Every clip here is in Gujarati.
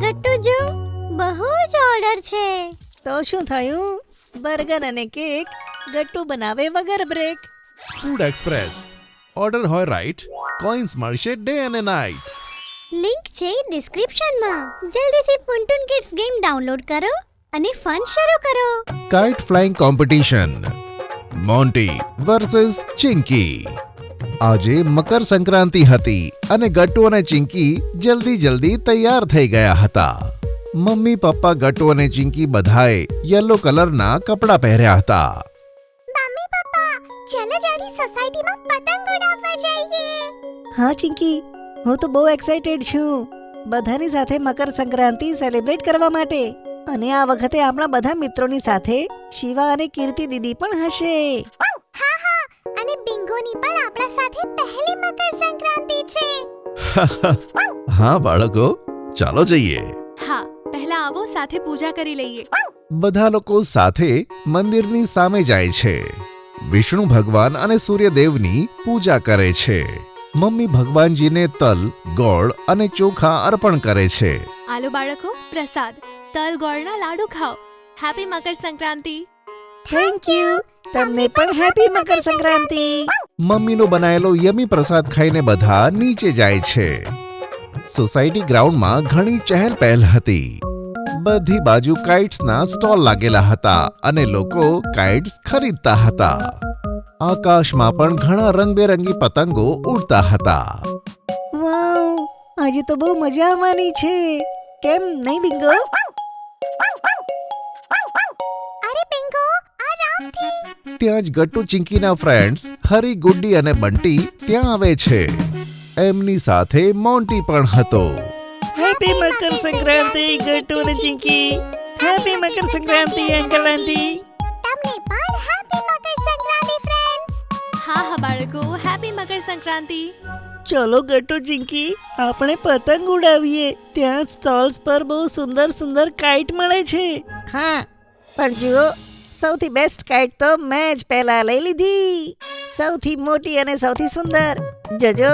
ગટ્ટુ જો બહુ જ ઓર્ડર છે. તો શું થયું? બર્ગર અને કેક ગટ્ટુ બનાવે વગર બ્રેક. Food express. ઓર્ડર હોય રાઈટ, કોઈન્સ મળશે ડે અને નાઈટ. લિંક છે ડિસ્ક્રિપ્શનમાં. જલ્દીથી પુન્ટુન કિડ્સ ગેમ ડાઉનલોડ કરો અને ફન શરૂ કરો. Kite flying competition. Monty versus Chinki. આજે મકર સંક્રાંતિ હતી અને ગટ્ટુ અને ચિંકી જલ્દી તૈયાર થઈ ગયા હતા. મમ્મી પપ્પા ગટ્ટુ અને ચિંકી બધાએ યલો કલરના કપડાં પહેર્યા હતા. મમ્મી પપ્પા ચલો જલ્દી સોસાયટીમાં પતંગ ઉડાવવા જઈએ. હા ચિંકી, હું તો બહુ એક્સાઇટેડ છું બધાની સાથે મકર સંક્રાંતિ સેલિબ્રેટ કરવા માટે. અને આ વખતે આપણા બધા મિત્રોની સાથે શિવા અને કીર્તિ દીદી પણ હશે. હા અને બિંગોની પણ આપણા સાથે પહેલી મકર સંક્રાંતિ છે. હા બાળકો, ચાલો જઈએ. હા, પહેલા આવો સાથે પૂજા કરી લઈએ. બધા લોકો સાથે મંદિરની સામે જાય છે. વિષ્ણુ ભગવાન અને સૂર્યદેવની પૂજા કરે છે. મમ્મી ભગવાનજીને તલ, ગોળ અને ચોખા અર્પણ કરે છે. આલો બાળકો, પ્રસાદ તલ ગોળના લાડુ ખાઓ. Happy Makar Sankranti. Thank you. તમને પણ હેપી મકર સંક્રાંતિ. મમ્મીનો બનાવેલો યમી પ્રસાદ ખાઈને બધા નીચે જાય છે. સોસાયટી ગ્રાઉન્ડમાં ઘણી ચહેલ પહેલ હતી. બધી બાજુ કાઇટ્સના સ્ટોલ લાગેલા હતા અને લોકો કાઇટ્સ ખરીદતા હતા. આકાશમાં પણ ઘણા રંગબેરંગી પતંગો ઉડતા હતા. વાવ, આજે તો બહુ મજા આવવાની છે, કેમ નહીં બિંગો? અરે બિંગો, આરામથી. ત્યાં જ ગટ્ટુ ચિંકીના ફ્રેન્ડ્સ હરી, ગુડ્ડી અને બંટી ત્યાં આવે છે. એમની સાથે મોન્ટી પણ હતો. હેપી મકર સંક્રાંતિ ગટ્ટુ અને Chinki. Happy Makar Sankranti uncle aunty. તમને પણ હેપી મકર સંક્રાંતિ ફ્રેન્ડ્સ. હા બાળકો, હેપી મકર સંક્રાંતિ. ચલો ગટ્ટુ ચિંકી, આપણે પતંગ ઉડાવીએ. ત્યાં સ્ટોલ્સ પર બહુ સુંદર કાઇટ મળે છે. હા, પણ જુઓ, સૌથી બેસ્ટ કાઇટ તો મેં જ પહેલા લઈ લીધી. સૌથી મોટી અને સૌથી સુંદર. જજો,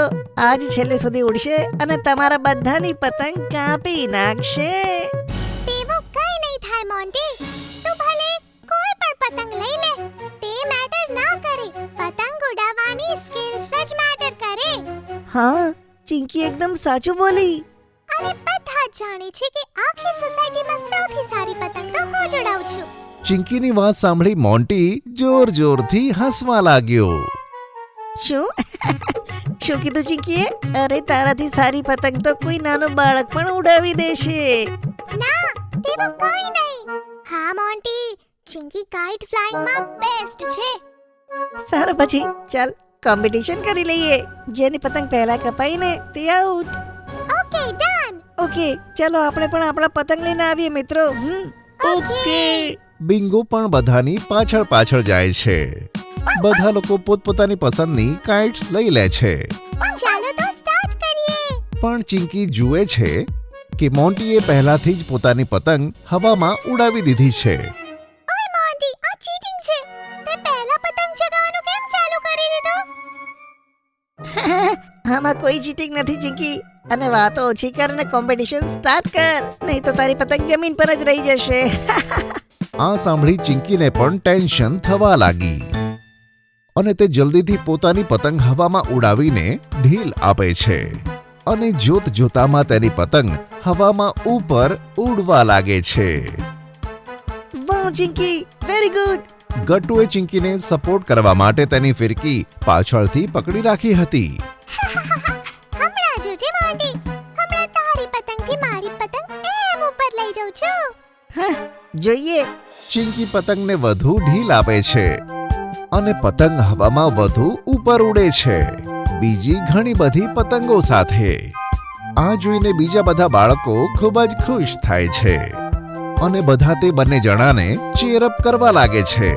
આજ છેલ્લે સુધી ઉડશે અને તમારા બધાની પતંગ કાપી નાખશે. તેવું કઈ નહીં થાય મોન્ટી. તું ભલે કોઈ પણ પતંગ લઈ લે, તે મેટર ના કરે. પતંગ ઉડાવવાની સ્કિલ્સ જ મેટર કરે. હા, ચિંકી એકદમ સાચું બોલી. અને બધા જ જાણે છે કે આખી સોસાયટીમાં સૌથી સારી પતંગ તો હું જ ઉડાવું છું. ચિંકીની વાત સાંભળી મોન્ટી જોરથી હસવા લાગ્યો. શું કીધું ચિંકીએ? અરે તારાથી સારી પતંગ તો કોઈ નાનો બાળક પણ ઉડાવી દેશે. ના, તેવું કઈ નહીં. હા મોન્ટી, ચિંકી કાઇટ ફ્લાઇંગમાં બેસ્ટ છે. સારું, પછી ચાલ કોમ્પિટિશન કરી લઈએ. જેની પતંગ પહેલા કપાઈ ને તે આઉટ. Okay, done. ઓકે, ચલો આપણે પણ આપણા પતંગ લઈને આવીએ મિત્રો. ઓકે. બિંગો પણ બધાની પાછળ જાય છે. બધા લોકો પોતપોતાની પસંદની કાઇટ્સ લઈ લે છે. ચાલો તો સ્ટાર્ટ કરીએ. પણ ચિંકી જુએ છે કે મોન્ટીએ પહેલાથી જ પોતાની પતંગ હવામાં ઉડાવી દીધી છે. ઓય મોન્ટી, આ ચીટિંગ છે. તે પહેલા પતંગ ચગાવવાનું કેમ ચાલુ કરી દીધું? આમાં કોઈ ચીટિંગ નથી ચિંકી. અને વાતો ઓછી કર અને કોમ્પિટિશન સ્ટાર્ટ કર, નહીં તો તારી પતંગ જમીન પર જ રહી જશે. આ સાંભળી ચિંકીને પણ ટેન્શન થવા લાગી અને તે જલ્દીથી પોતાની પતંગ હવામાં ઉડાવીને ઢીલ આપે છે. અને જોતામાં તેની પતંગ હવામાં ઉપર ઉડવા લાગે છે. વાહ ચિંકી, વેરી ગુડ. ગટ્ટુએ ચિંકીને સપોર્ટ કરવા માટે તેની ફિરકી પાછળથી પકડી રાખી હતી. હમણાં જોજે મોન્ટી, હમણાં તારી પતંગથી મારી પતંગ એમ ઉપર લઈ જાઉં છું. હા, જોઈએ. ચિંકી પતંગને વધુ ઢીલ આપે છે અને પતંગ હવામાં વધુ ઉપર ઉડે છે, બીજી ઘણી બધી પતંગો સાથે. આ જોઈને બીજા બધા બાળકો ખૂબ જ ખુશ થાય છે અને બધા તે બંને જણાને ચીયરઅપ કરવા લાગે છે.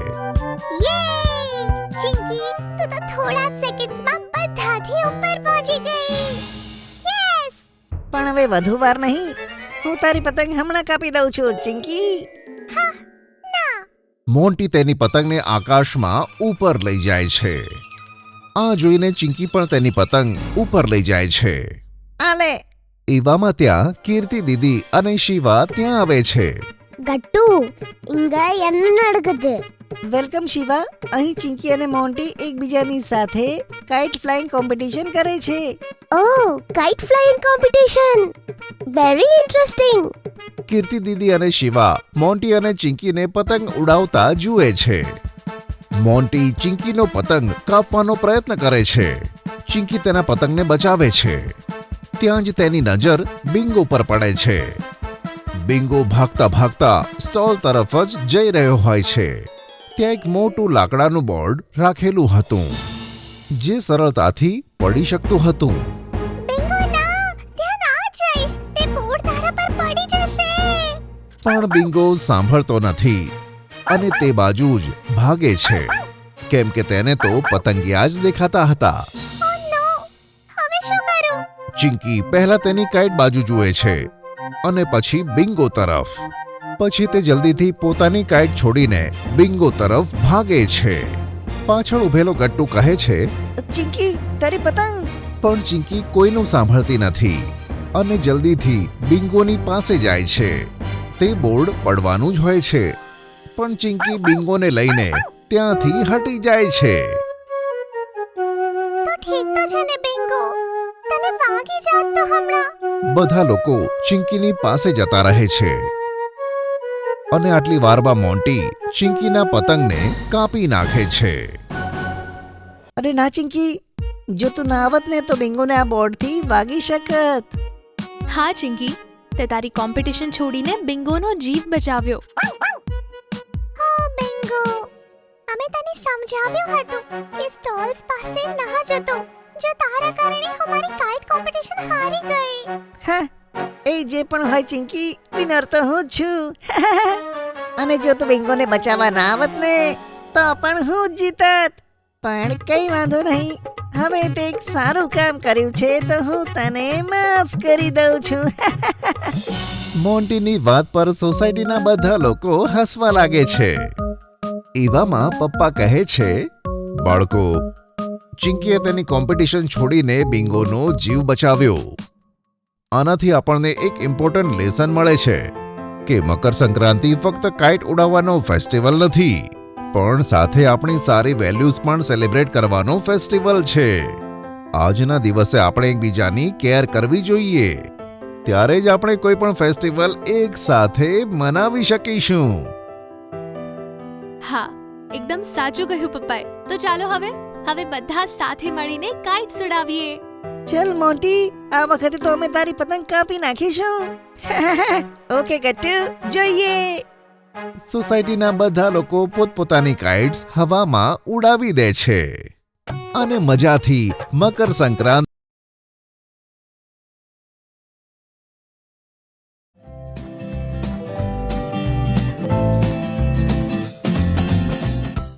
યે! ચિંકી, તું તો થોડા જ સેકન્ડ્સમાં બધાથી ઉપર પહોંચી ગઈ. યસ! પણ હવે વધુ વાર નહીં. હું તારી પતંગ હમણાં કાપી દઉં છું ચિંકી. મોન્ટી તેની પતંગને આકાશમાં ઉપર લઈ જાય છે. આ જોઈને ચિંકી પણ તેની પતંગ ઉપર લઈ જાય છે. આલે એવામાં ત્યાં કીર્તિ દીદી અને શિવા ત્યાં આવે છે. ಗಟ್ಟು ಹಿಂಗ ಎನ್ನು ನಡಗದು વેલકમ શિવા. અહીં ચિંકી અને મોન્ટી એકબીજાની સાથે કાઇટ ફ્લાઇંગ કોમ્પિટિશન કરે છે. Oh kite flying competition very interesting Kirti દીદી અને શિવા મોન્ટી અને ચિંકીને પતંગ ઉડાવતા જુએ છે. મોન્ટી ચિંકીનો પતંગ કાપવાનો પ્રયત્ન કરે છે. ચિંકી તેના પતંગને બચાવે છે. ત્યાં જ તેની નજર બિંગો પર પડે છે. બિંગો ભાગતા ભાગતા સ્ટોલ તરફ જ જઈ રહ્યો હોય છે. ત્યાં એક મોટું લાકડાનું બોર્ડ રાખેલું હતું જે સરળતાથી પડી શકતું હતું. ಬಿಂಗೋ ನಾ ત્યાં ના જઈશ તે બોર્ડ તારા પર પડી જશે પણ બિંગો સાંભળતો નથી અને તે બાજુ જ ભાગે છે કેમ કે તેને તો પતંગિયા જ દેખાતા હતા. ઓ નો હવે શું કરું ચિંકી પહેલા તેની કાઇટ બાજુ જુએ છે અને પછી બિંગો તરફ. પછી તે જલ્દીથી પોતાની કાઇટ છોડીને બિંગો તરફ ભાગે છે. પાછળ ઉભેલો ગટ્ટુ કહે છે ચિંકી તારી પતંગ. પણ ચિંકી કોઈનું સાંભળતી નથી અને જલ્દીથી બિંગોની પાસે જાય છે. તે બોર્ડ પડવાનું જ હોય છે પણ ચિંકી બિંગોને લઈને ત્યાંથી હટી જાય છે. તો ઠીક તો છે ને બિંગો તને વાગી જાત તો હમણાં બધા લોકો ચિંકીની પાસે જતા રહે છે અને આટલી વારમાં મોન્ટી ચિંકીના પતંગને કાપી નાખે છે. અરે ના ચિંકી, જો તું ના આવત ને તો બિંગોને આ બોર્ડથી વાગી શકત. હા ચિંકી, તે તારી કોમ્પિટિશન છોડીને બિંગોનો જીવ બચાવ્યો. હો બિંગો અમે તને સમજાવ્યું હતું કે સ્ટોલ્સ પાસે ના જતો. જો તારા કારણે અમારી કાઇટ કોમ્પિટિશન હારી ગઈ. હા, એ જે પણ હોય ચિંકી, વિનર તો હું જ છું. અને જો તું બિંગોને બચાવવા ના આવત ને તો પણ હું જ જીતત. પણ કઈ વાંધો નહીં, હવે તે એક સારું કામ કર્યું છે તો હું તને માફ કરી દઉં છું. મોન્ટીની વાત પર સોસાયટીના બધા લોકો હસવા લાગે છે. એવામાં પપ્પા કહે છે, બાળકો, ચિંકીએ તેની કોમ્પિટિશન છોડીને બિંગોનો જીવ બચાવ્યો. આનાથી આપણને એક ઇમ્પોર્ટન્ટ લેસન મળે છે કે મકર સંક્રાંતિ ફક્ત કાઇટ ઉડાવવાનો ફેસ્ટિવલ નથી, પણ સાથે આપણી સારી વેલ્યુઝ પણ સેલિબ્રેટ કરવાનો ફેસ્ટિવલ છે. આજના દિવસે આપણે એકબીજાની કેર કરવી જોઈએ. ત્યારે જ આપણે કોઈ પણ ફેસ્ટિવલ એક સાથે મનાવી શકીશું. હા, એકદમ સાચું કહ્યું પપ્પાએ. તો ચાલો હવે બધા સાથે મળીને કાઇટ્સ ઉડાવીએ. ચલ મોન્ટી, આ વખતે તો અમે તારી પતંગ કાપી નાખીશું. ઓકે ગટ્ટુ, જોઈએ. સોસાયટીના બધા લોકો પોતપોતાની કાઇટ્સ હવામાં ઉડાવી દે છે અને મજાથી મકર સંક્રાંતિ